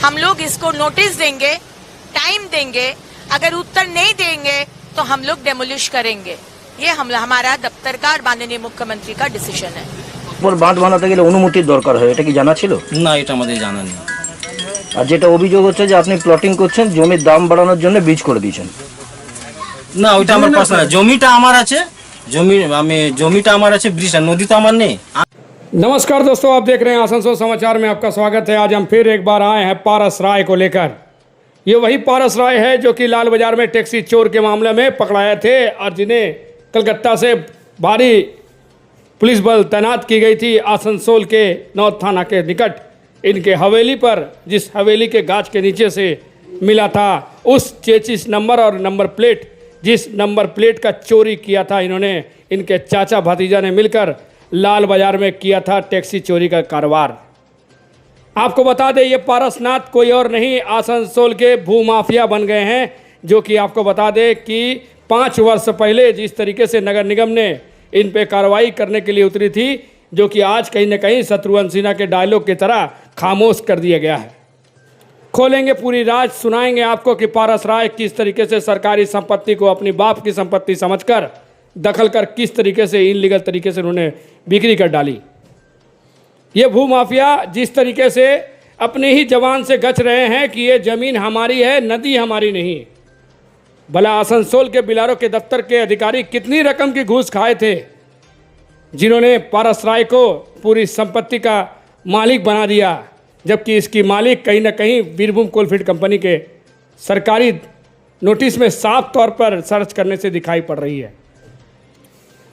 हम लोग इसको नोटिस देंगे, टाइम देंगे, अगर उत्तर नहीं देंगे तो हम लोग डेमोलिश करेंगे। ये हमारा दफ्तर का और माननीय मुख्यमंत्री का डिसीजन है। পর বাঁধ বানাতে গেলে অনুমতির দরকার হয়, এটা কি জানা ছিল? না, এটা আমাদের জানা নেই। আর যেটা অভিযোগ হচ্ছে যে আপনি প্লটিং করছেন, জমির দাম বাড়ানোর জন্য বীজ করে দিয়েছেন। না, ওইটা আমার পার্সোনাল, জমিটা আমার আছে, জমিটা আমার আছে, ব্রিজটা, নদী তো আমার নেই। नमस्कार दोस्तों, आप देख रहे हैं आसनसोल समाचार में आपका स्वागत है। आज हम फिर एक बार आए हैं पारस राय को लेकर। ये वही पारस राय है जो कि लाल बाजार में टैक्सी चोर के मामले में पकड़ाए थे और जिन्हें कलकत्ता से भारी पुलिस बल तैनात की गई थी आसनसोल के नौत थाना के निकट। इनके हवेली पर, जिस हवेली के गाछ के नीचे से मिला था उस चेचिस नंबर और नंबर प्लेट, जिस नंबर प्लेट का चोरी किया था इन्होंने, इनके चाचा भतीजा ने मिलकर लाल बाजार में किया था टैक्सी चोरी का कारोबार। आपको बता दें, ये पारसनाथ कोई और नहीं, आसनसोल के भूमाफिया बन गए हैं। जो कि आपको बता दें कि 5 वर्ष पहले जिस तरीके से नगर निगम ने इन पे कार्रवाई करने के लिए उतरी थी, जो कि आज कहीं न कहीं शत्रुघ्न सिन्हा के डायलॉग की तरह खामोश कर दिया गया है। खोलेंगे पूरी राज, सुनाएंगे आपको कि पारस राय किस तरीके से सरकारी संपत्ति को अपनी बाप की संपत्ति समझकर दखल कर किस तरीके से इनलीगल तरीके से उन्होंने बिक्री कर डाली। ये भूमाफिया जिस तरीके से अपनी ही जवान से गच रहे हैं कि ये ज़मीन हमारी है, नदी हमारी नहीं। भला आसनसोल के बिलारो के दफ्तर के अधिकारी कितनी रकम की घूस खाए थे जिन्होंने पारस राय को पूरी संपत्ति का मालिक बना दिया, जबकि इसकी मालिक कहीं ना कहीं वीरभूम कोलफील्ड कंपनी के सरकारी नोटिस में साफ तौर पर सर्च करने से दिखाई पड़ रही है।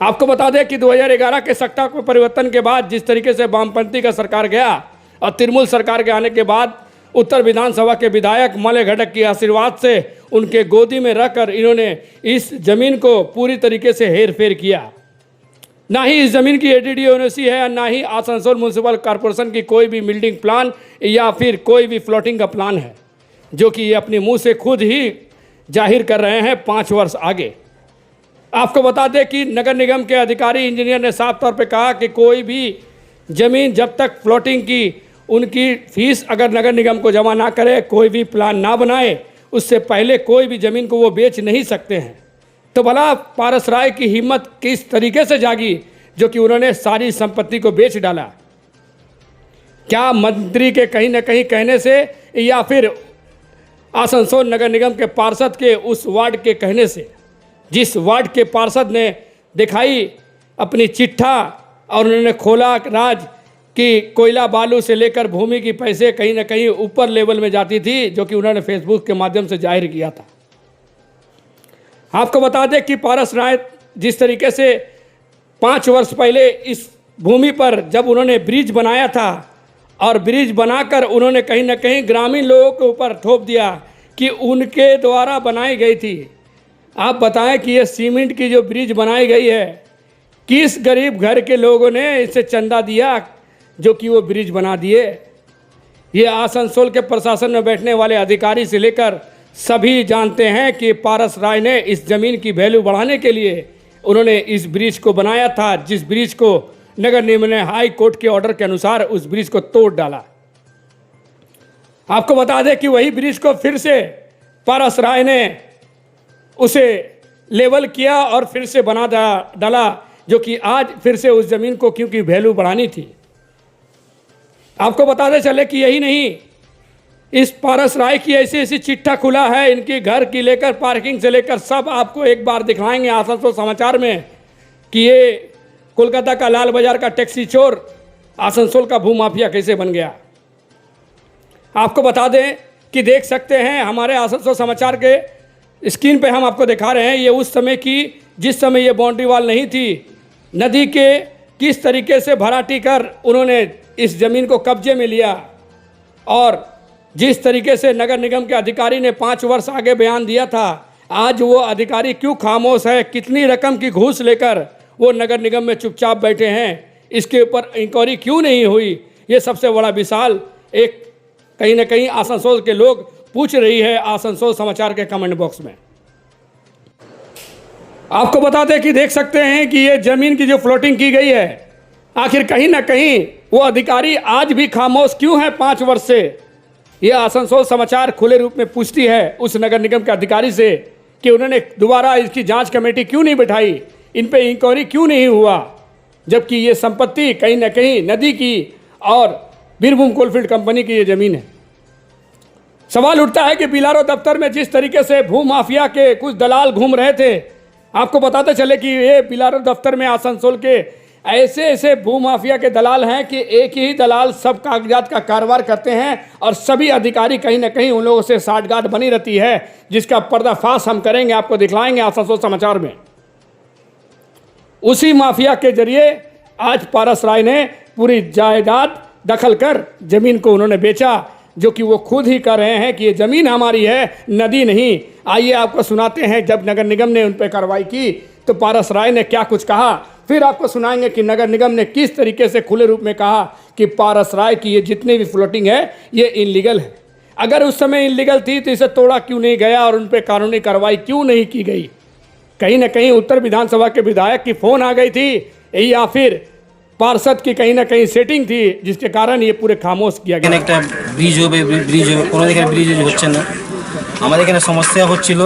आपको बता दें कि 2011 के सत्ता को परिवर्तन के बाद जिस तरीके से वामपंथी का सरकार गया और तृणमूल सरकार के आने के बाद उत्तर विधानसभा के विधायक मलय घटक के आशीर्वाद से उनके गोदी में रखकर इन्होंने इस ज़मीन को पूरी तरीके से हेर फेर किया। ना ही इस ज़मीन की ADD है, ना ही आसनसोल म्यूनसिपल कॉरपोरेशन की कोई भी बिल्डिंग प्लान या फिर कोई भी फ्लोटिंग का प्लान है, जो कि ये अपने मुंह से खुद ही जाहिर कर रहे हैं 5 वर्ष आगे। आपको बता दें कि नगर निगम के अधिकारी इंजीनियर ने साफ तौर पे कहा कि कोई भी ज़मीन जब तक फ्लोटिंग की उनकी फीस अगर नगर निगम को जमा ना करे, कोई भी प्लान ना बनाए, उससे पहले कोई भी ज़मीन को वो बेच नहीं सकते हैं। तो भला पारस राय की हिम्मत किस तरीके से जागी जो कि उन्होंने सारी संपत्ति को बेच डाला? क्या मंत्री के कहीं ना कहीं कहने से या फिर आसनसोल नगर निगम के पार्षद के उस वार्ड के कहने से, जिस वार्ड के पार्षद ने दिखाई अपनी चिट्ठा और उन्होंने खोला राज कि कोयला बालू से लेकर भूमि की पैसे कहीं ना कहीं ऊपर लेवल में जाती थी, जो कि उन्होंने फेसबुक के माध्यम से जाहिर किया था। आपको बता दें कि पारस राय जिस तरीके से 5 वर्ष पहले इस भूमि पर जब उन्होंने ब्रिज बनाया था और ब्रिज बनाकर उन्होंने कहीं ना कहीं ग्रामीण लोगों के ऊपर थोप दिया कि उनके द्वारा बनाई गई थी। आप बताएं कि ये सीमेंट की जो ब्रिज बनाई गई है, किस गरीब घर के लोगों ने इसे चंदा दिया जो कि वो ब्रिज बना दिए? ये आसनसोल के प्रशासन में बैठने वाले अधिकारी से लेकर सभी जानते हैं कि पारस राय ने इस ज़मीन की वैल्यू बढ़ाने के लिए उन्होंने इस ब्रिज को बनाया था, जिस ब्रिज को नगर निगम ने हाई कोर्ट के ऑर्डर के अनुसार उस ब्रिज को तोड़ डाला। आपको बता दें कि वही ब्रिज को फिर से पारस राय ने उसे लेवल किया और फिर से बना डाला, जो कि आज फिर से उस ज़मीन को क्योंकि वैल्यू बढ़ानी थी। आपको बताते चले कि यही नहीं, इस पारस राय की ऐसी ऐसी चिट्ठा खुला है, इनके घर की लेकर पार्किंग से लेकर सब आपको एक बार दिखाएंगे आसनसोल समाचार में कि ये कोलकाता का लाल बाजार का टैक्सी चोर आसनसोल का भूमाफिया कैसे बन गया। आपको बता दें कि देख सकते हैं हमारे आसनसोल समाचार के स्क्रीन पे हम आपको दिखा रहे हैं, ये उस समय की जिस समय ये बाउंड्री वॉल नहीं थी, नदी के किस तरीके से भराटी कर उन्होंने इस ज़मीन को कब्जे में लिया। और जिस तरीके से नगर निगम के अधिकारी ने 5 वर्ष आगे बयान दिया था, आज वो अधिकारी क्यों खामोश है? कितनी रकम की घूस लेकर वो नगर निगम में चुपचाप बैठे हैं? इसके ऊपर इंक्वायरी क्यों नहीं हुई? ये सबसे बड़ा विशाल एक कहीं ना कहीं आसनसोल के लोग पूछ रही है आसनसोल समाचार के कमेंट बॉक्स में। आपको बता दें कि देख सकते हैं कि ये ज़मीन की जो फ्लोटिंग की गई है, आखिर कहीं ना कहीं वो अधिकारी आज भी खामोश क्यों है 5 वर्ष से? ये आसनसोल समाचार खुले रूप में पूछती है उस नगर निगम के अधिकारी से कि उन्होंने दोबारा इसकी जांच कमेटी क्यों नहीं बैठाई, इन पे इंक्वायरी क्यों नहीं हुआ, जबकि ये संपत्ति कहीं ना कहीं नदी की और बीरभूम कोलफील्ड कंपनी की ये ज़मीन है। सवाल उठता है कि बीएलआरओ दफ्तर में जिस तरीके से भू माफिया के कुछ दलाल घूम रहे थे, आपको बताते चले कि ये बीएलआरओ दफ्तर में आसनसोल के ऐसे ऐसे भू माफिया के दलाल हैं कि एक ही दलाल सब कागजात का कारोबार करते हैं और सभी अधिकारी कहीं ना कहीं उन लोगों से साठगांठ बनी रहती है, जिसका पर्दाफाश हम करेंगे, आपको दिखलाएंगे आसनसोल समाचार में। उसी माफिया के जरिए आज पारस राय ने पूरी जायदाद दखल कर जमीन को उन्होंने बेचा, जो कि वो खुद ही कर रहे हैं कि ये ज़मीन हमारी है, नदी नहीं। आइए आपको सुनाते हैं जब नगर निगम ने उन पर कार्रवाई की तो पारस राय ने क्या कुछ कहा, फिर आपको सुनाएंगे कि नगर निगम ने किस तरीके से खुले रूप में कहा कि पारस राय की ये जितनी भी फ्लोटिंग है ये इनलीगल है। अगर उस समय इनलीगल थी तो इसे तोड़ा क्यों नहीं गया और उन पर कानूनी कार्रवाई क्यों नहीं की गई। कहीं ना कहीं उत्तर विधानसभा के विधायक की फ़ोन आ गई थी या फिर पार्षद की कहीं ना कहीं सेटिंग थी, जिसके कारण ये पूरे खामोश किया गया। একটা ব্রিজ হবে কোনো দিকে ব্রিজ হচ্ছে না, আমাদের এখানে সমস্যা হচ্ছিল।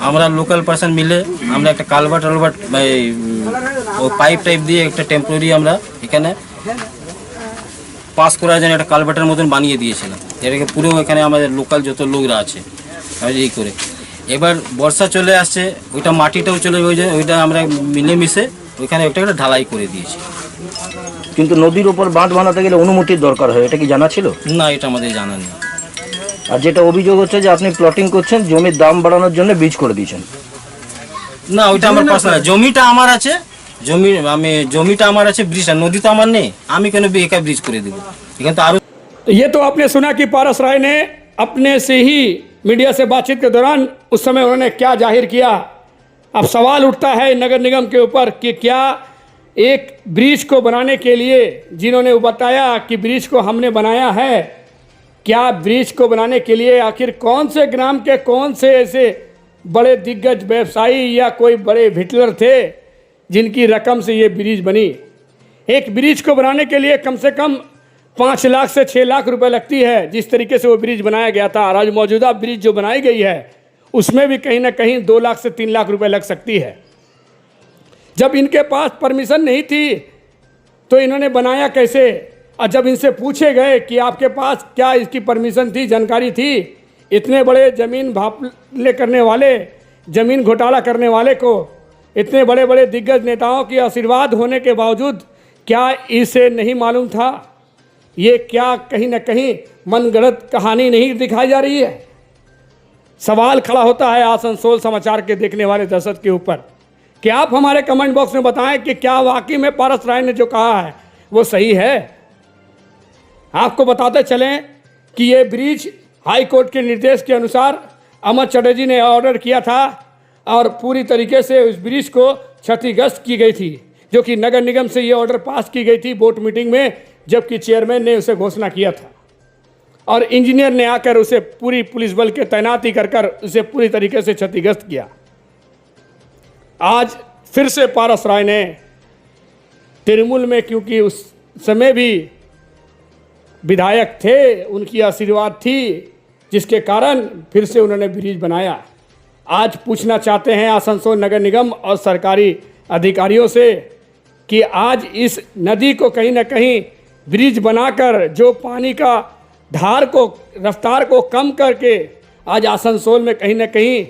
আমরা লোকাল পার্সন মিলে আমরা একটা কালভার্ট ও পাইপ টাইপ দিয়ে একটা টেম্পোরারি আমরা এখানে পাস করার জন্য একটা কালভার্টের মতন বানিয়ে দিয়েছিলাম, যেটাকে পুরো এখানে আমাদের লোকাল যত লোকরা আছে এই করে। এবার বর্ষা চলে আসছে, ওইটা মাটিটাও চলে ওইটা আমরা মিলেমিশে ওইখানে একটা ঢালাই করে দিয়েছি। কিন্তু নদীর উপর বাঁধ বানাতে গেলে অনুমতির দরকার হয়, এটা কি জানা ছিল? না, এটা আমাদের জানা নেই। আর যেটা অভিযোগ হচ্ছে যে আপনি প্লটিং করছেন, জমির দাম বাড়ানোর জন্য বীজ করে দিয়েছেন। না, ওইটা আমার পার্সোনাল, জমিটা আমার আছে, জমিটা আমার আছে, ব্রিজটা, নদী তো আমার নেই, আমি কেন একা ব্রিজ করে দেবো? এখানে তো আরো। ये तो आपने सुना कि पारस राय ने अपने से ही मीडिया से बातचीत के दौरान उस समय उन्होंने क्या जाहिर किया। अब सवाल उठता है नगर निगम के ऊपर कि क्या एक ब्रिज को बनाने के लिए जिन्होंने बताया कि ब्रिज को हमने बनाया है, क्या ब्रिज को बनाने के लिए आखिर कौन से ग्राम के कौन से ऐसे बड़े दिग्गज व्यवसायी या कोई बड़े हिटलर थे जिनकी रकम से ये ब्रिज बनी। एक ब्रिज को बनाने के लिए कम से कम 5 लाख से 6 लाख रुपए लगती है, जिस तरीके से वो ब्रिज बनाया गया था। और आज मौजूदा ब्रिज जो बनाई गई है उसमें भी कहीं ना कहीं 2 लाख से 3 लाख रुपए लग सकती है। जब इनके पास परमिशन नहीं थी तो इन्होंने बनाया कैसे? और जब इनसे पूछे गए कि आपके पास क्या इसकी परमिशन थी, जानकारी थी, इतने बड़े ज़मीन भापले करने वाले, ज़मीन घोटाला करने वाले को, इतने बड़े बड़े दिग्गज नेताओं की आशीर्वाद होने के बावजूद क्या इसे नहीं मालूम था? ये क्या कहीं ना कहीं मनगढ़ंत कहानी नहीं दिखाई जा रही है? सवाल खड़ा होता है आसनसोल समाचार के देखने वाले दर्शक के ऊपर कि आप हमारे कमेंट बॉक्स में बताएं कि क्या वाकई में पारस राय ने जो कहा है वो सही है। आपको बताते चलें कि ये ब्रिज हाई कोर्ट के निर्देश के अनुसार अमर चटर्जी ने ऑर्डर किया था और पूरी तरीके से उस ब्रिज को क्षतिग्रस्त की गई थी, जो कि नगर निगम से ये ऑर्डर पास की गई थी बोर्ड मीटिंग में, जबकि चेयरमैन ने उसे घोषणा किया था और इंजीनियर ने आकर उसे पूरी पुलिस बल के तैनाती कर उसे पूरी तरीके से क्षतिग्रस्त किया। आज फिर से पारस राय ने तिरुमुल में, क्योंकि उस समय भी विधायक थे, उनकी आशीर्वाद थी, जिसके कारण फिर से उन्होंने ब्रिज बनाया। आज पूछना चाहते हैं आसनसोल नगर निगम और सरकारी अधिकारियों से कि आज इस नदी को कहीं ना कहीं ब्रिज बनाकर जो पानी का धार को, रफ्तार को कम करके आज आसनसोल में कहीं ना कहीं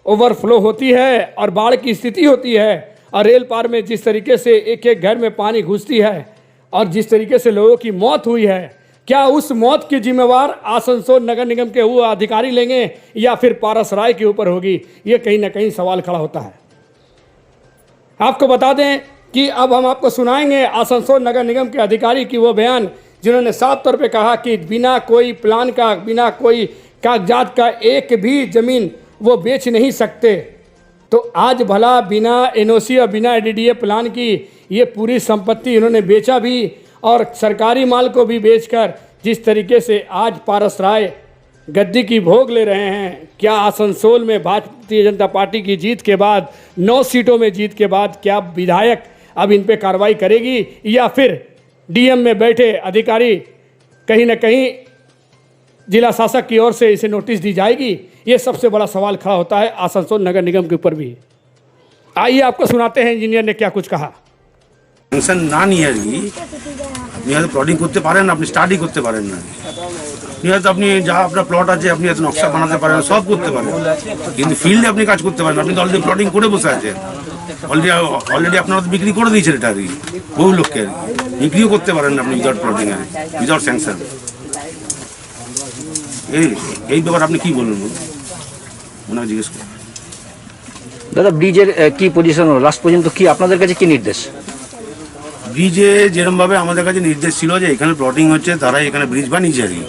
ओवरफ्लो होती है और बाढ़ की स्थिति होती है और रेल पार में जिस तरीके से एक एक घर में पानी घुसती है और जिस तरीके से लोगों की मौत हुई है, क्या उस मौत की जिम्मेवार आसनसोल नगर निगम के हुए अधिकारी लेंगे या फिर पारस राय के ऊपर होगी? ये कहीं ना कहीं सवाल खड़ा होता है। आपको बता दें कि अब हम आपको सुनाएंगे आसनसोल नगर निगम के अधिकारी की वो बयान, जिन्होंने साफ तौर पे कहा कि बिना कोई प्लान का, बिना कोई कागजात का एक भी ज़मीन वो बेच नहीं सकते। तो आज भला बिना एनओसी और बिना एडीडीए प्लान की ये पूरी संपत्ति इन्होंने बेचा भी और सरकारी माल को भी बेचकर जिस तरीके से आज पारस राय गद्दी की भोग ले रहे हैं, क्या आसनसोल में भारतीय जनता पार्टी की जीत के बाद, 9 सीटों में जीत के बाद, क्या विधायक अब इन पे कार्रवाई करेगी या फिर डीएम में बैठे अधिकारी कहीं ना कहीं जिला शासक की ओर से इसे नोटिस दी जाएगी, ये सबसे बड़ा सवाल खड़ा होता है आसनसोल नगर निगम के ऊपर भी। आइए आपको सुनाते हैं इंजीनियर ने क्या कुछ कहा। টেনশন না নিয়ে আর কি আপনি হয়তো প্লটিং করতে পারেন, আপনি স্টাডি করতে পারেন না, আপনি হয়তো আপনি যা আপনার প্লট আছে আপনি হয়তো নকশা বানাতে পারেন, সব করতে পারেন, কিন্তু ফিল্ডে আপনি কাজ করতে পারেন। আপনি তো অলরেডি প্লটিং করে বসে আছেন, অলরেডি আপনারা তো বিক্রি করে দিয়েছেন এটা আর কি, বহু লোককে আর কি বিক্রিও করতে পারেন না আপনি উইদাউট প্লটিং আর উইদাউট স্যাংশন। এই ব্যাপারে আপনি কি বলবেন ওনাকে জিজ্ঞেস করুন। দাদা ব্রিজের কি পজিশন হলো লাস্ট পর্যন্ত, কি আপনাদের কাছে কি নির্দেশ? ব্রিজে যেরকমভাবে আমাদের কাছে নির্দেশ ছিল যে এখানে প্লটিং হচ্ছে, তারাই এখানে ব্রিজ বানিয়েছে আর কি,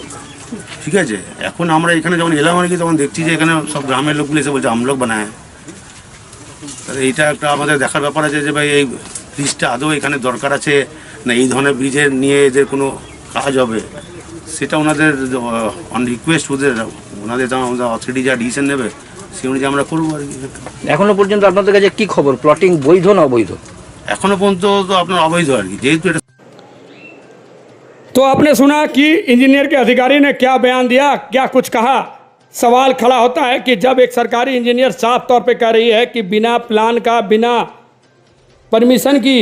ঠিক আছে। এখন আমরা এখানে যখন এলাম আর কি তখন দেখছি যে এখানে সব গ্রামের লোকগুলো এসে বলছে আমলোক বানায়। তাহলে এইটা একটা আমাদের দেখার ব্যাপার আছে যে ভাই এই ব্রিজটা আদৌ এখানে দরকার আছে না, এই ধরনের ব্রিজের নিয়ে এদের কোনো কাজ হবে, সেটা ওনাদের অন রিকোয়েস্ট ওনাদের অথরিটি যা ডিসিশন নেবে সেই অনুযায়ী আমরা করবো আর কি। এখনো পর্যন্ত আপনাদের কাছে কি খবর, প্লটিং বৈধ না অবৈধ? এখনো পর্যন্ত তো আপনার অবৈধ আর কি, যেহেতু এটা। तो आपने सुना कि इंजीनियर के अधिकारी ने क्या बयान दिया, क्या कुछ कहा। सवाल खड़ा होता है कि जब एक सरकारी इंजीनियर साफ तौर पे कह रही है कि बिना प्लान का, बिना परमिशन की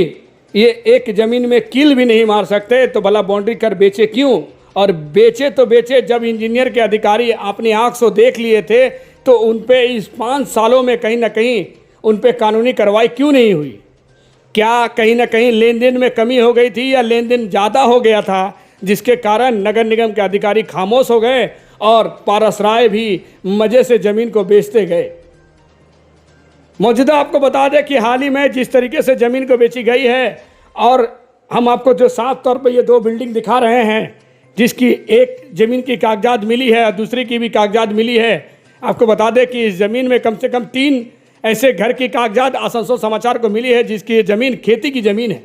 ये एक ज़मीन में कील भी नहीं मार सकते, तो भला बाउंड्री कर बेचे क्यों? और बेचे तो बेचे, जब इंजीनियर के अधिकारी अपनी आँख से देख लिए थे तो उन पे इस 5 सालों में कहीं ना कहीं उन पे कानूनी कार्रवाई क्यों नहीं हुई? क्या कहीं ना कहीं लेन देन में कमी हो गई थी या लेन देन ज़्यादा हो गया था, जिसके कारण नगर निगम के अधिकारी खामोश हो गए और पारस राय भी मज़े से ज़मीन को बेचते गए। मौजूदा आपको बता दें कि हाल ही में जिस तरीके से ज़मीन को बेची गई है, और हम आपको जो साफ तौर पर ये 2 बिल्डिंग दिखा रहे हैं, जिसकी एक ज़मीन की कागजात मिली है और दूसरी की भी कागजात मिली है। आपको बता दें कि इस ज़मीन में कम से कम 3 ऐसे घर की कागजात आसनसोल समाचार को मिली है जिसकी ये ज़मीन खेती की ज़मीन है।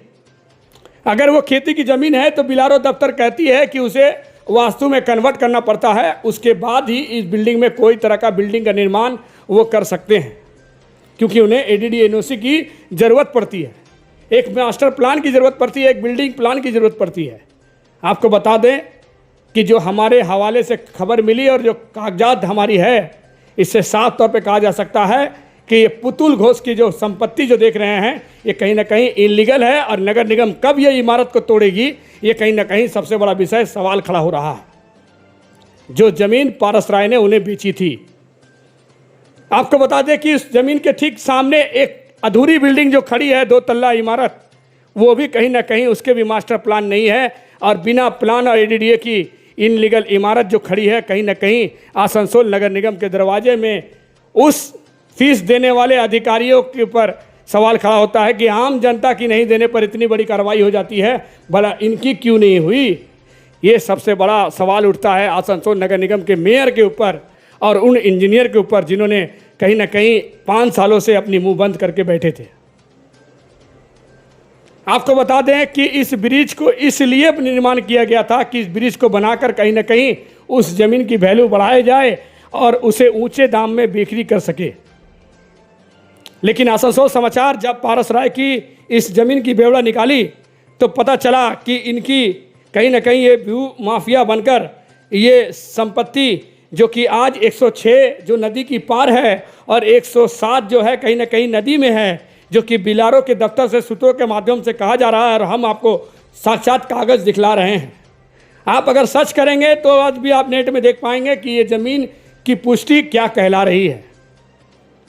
अगर वो खेती की ज़मीन है तो बिलारो दफ्तर कहती है कि उसे वास्तु में कन्वर्ट करना पड़ता है, उसके बाद ही इस बिल्डिंग में कोई तरह का बिल्डिंग का निर्माण वो कर सकते हैं, क्योंकि उन्हें ADD NOC की ज़रूरत पड़ती है, एक मास्टर प्लान की ज़रूरत पड़ती है, एक बिल्डिंग प्लान की ज़रूरत पड़ती है। आपको बता दें कि जो हमारे हवाले से खबर मिली और जो कागजात हमारी है, इससे साफ तौर पे कहा जा सकता है कि ये पुतुल घोष की जो संपत्ति जो देख रहे हैं ये कहीं ना कहीं इलीगल है, और नगर निगम कब ये इमारत को तोड़ेगी, ये कहीं ना कहीं सबसे बड़ा विषय सवाल खड़ा हो रहा है। जो ज़मीन पारस राय ने उन्हें बेची थी, आपको बता दें कि इस ज़मीन के ठीक सामने एक अधूरी बिल्डिंग जो खड़ी है 2 तल्ला इमारत, वो भी कहीं ना कहीं उसके भी मास्टर प्लान नहीं है, और बिना प्लान और ADDA की इनलीगल इमारत जो खड़ी है कहीं ना कहीं आसनसोल नगर निगम के दरवाजे में उस फीस देने वाले अधिकारियों के ऊपर सवाल खड़ा होता है कि आम जनता की नहीं देने पर इतनी बड़ी कार्रवाई हो जाती है, भला इनकी क्यों नहीं हुई? ये सबसे बड़ा सवाल उठता है आसनसोल नगर निगम के मेयर के ऊपर और उन इंजीनियर के ऊपर जिन्होंने कहीं ना कहीं 5 सालों से अपनी मुंह बंद करके बैठे थे। आपको बता दें कि इस ब्रिज को इसलिए निर्माण किया गया था कि इस ब्रिज को बनाकर कहीं ना कहीं उस ज़मीन की वैल्यू बढ़ाई जाए और उसे ऊंचे दाम में बिक्री कर सके। लेकिन आसनसोल समाचार जब पारस राय की इस ज़मीन की बेवड़ा निकाली तो पता चला कि इनकी कहीं ना कहीं ये व्यू माफिया बनकर ये संपत्ति जो कि आज 106 जो नदी की पार है और 107 जो है कहीं ना कहीं नदी में है, जो कि बिलारो के दफ्तर से सूत्रों के माध्यम से कहा जा रहा है, और हम आपको साक्षात कागज़ दिखला रहे हैं। आप अगर सर्च करेंगे तो आज भी आप नेट में देख पाएंगे कि ये ज़मीन की पुष्टि क्या कहला रही है।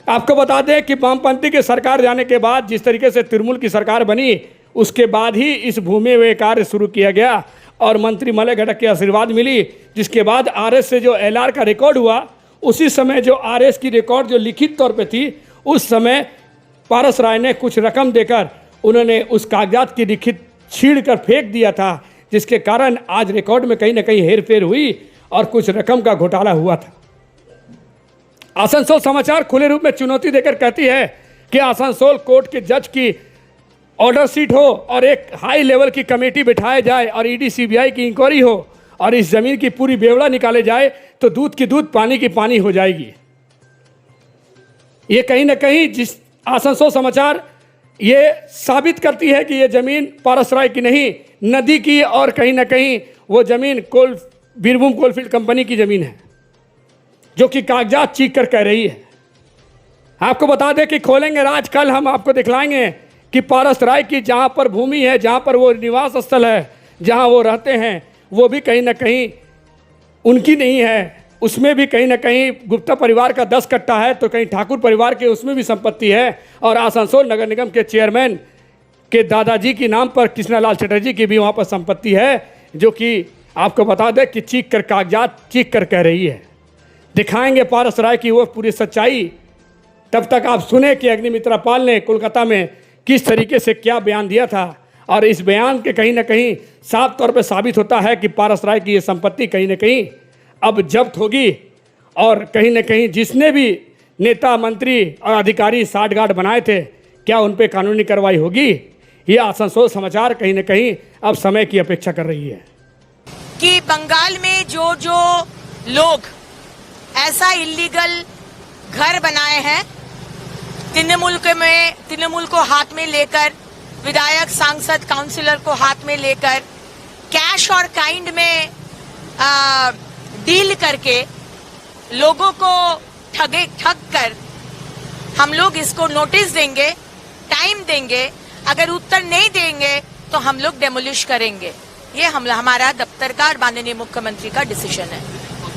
आपको बता दें कि वामपंथी की सरकार जाने के बाद जिस तरीके से तृणमूल की सरकार बनी, उसके बाद ही इस भूमि में कार्य शुरू किया गया और मंत्री मलय घटक की आशीर्वाद मिली, जिसके बाद RS से जो LR का रिकॉर्ड हुआ, उसी समय जो RS की रिकॉर्ड जो लिखित तौर पे थी, उस समय पारस राय ने कुछ रकम देकर उन्होंने उस कागजात की लिखित छीड़ कर फेंक दिया था, जिसके कारण आज रिकॉर्ड में कहीं ना कहीं हेरफेर हुई और कुछ रकम का घोटाला हुआ था। आसनसोल समाचार खुले रूप में चुनौती देकर कहती है कि आसनसोल कोर्ट के जज की ऑर्डर सीट हो और एक हाई लेवल की कमेटी बिठाई जाए और ED CBI की इंक्वायरी हो और इस ज़मीन की पूरी बेवड़ा निकाले जाए तो दूध की दूध पानी की पानी हो जाएगी। ये कहीं ना कहीं जिस आसनसोल समाचार ये साबित करती है कि ये ज़मीन पारस राय की नहीं, नदी की, और कहीं ना कहीं वो ज़मीन कोल बीरभूम कोलफील्ड कंपनी की ज़मीन है, जो कि कागजात चीख कर कह रही है। आपको बता दें कि खोलेंगे राज, कल हम आपको दिखलाएंगे कि पारस राय की जहाँ पर भूमि है, जहाँ पर वो निवास स्थल है, जहाँ वो रहते हैं, वो भी कहीं ना कहीं उनकी नहीं है। उसमें भी कहीं ना कहीं गुप्ता परिवार का 10 कट्टा है, तो कहीं ठाकुर परिवार के उसमें भी संपत्ति है। और आसनसोल नगर निगम के चेयरमैन के दादाजी के नाम पर कृष्णालाल चटर्जी की भी वहाँ पर संपत्ति है, जो कि आपको बता दें कि चीख कर कागजात चीख कर कह रही है। दिखाएंगे पारस राय की वो पूरी सच्चाई। तब तक आप सुने कि अग्निमित्रा पाल ने कोलकाता में किस तरीके से क्या बयान दिया था, और इस बयान के कहीं ना कहीं साफ तौर पर साबित होता है कि पारस राय की ये संपत्ति कहीं ना कहीं अब जब्त होगी। और कहीं ना कहीं जिसने भी नेता, मंत्री और अधिकारी साठगांठ बनाए थे, क्या उन पर कानूनी कार्रवाई होगी? ये आसनसोल समाचार कहीं ना कहीं अब समय की अपेक्षा कर रही है कि बंगाल में जो जो लोग ऐसा इलीगल घर बनाए हैं, तृणमूल को हाथ में लेकर, विधायक, सांसद, काउंसिलर को हाथ में लेकर, कैश और काइंड में डील करके लोगों को ठग कर हम लोग इसको नोटिस देंगे, टाइम देंगे। अगर उत्तर नहीं देंगे तो हम लोग डेमोलिश करेंगे। ये हमारा दफ्तर का और माननीय मुख्यमंत्री का डिसीजन है।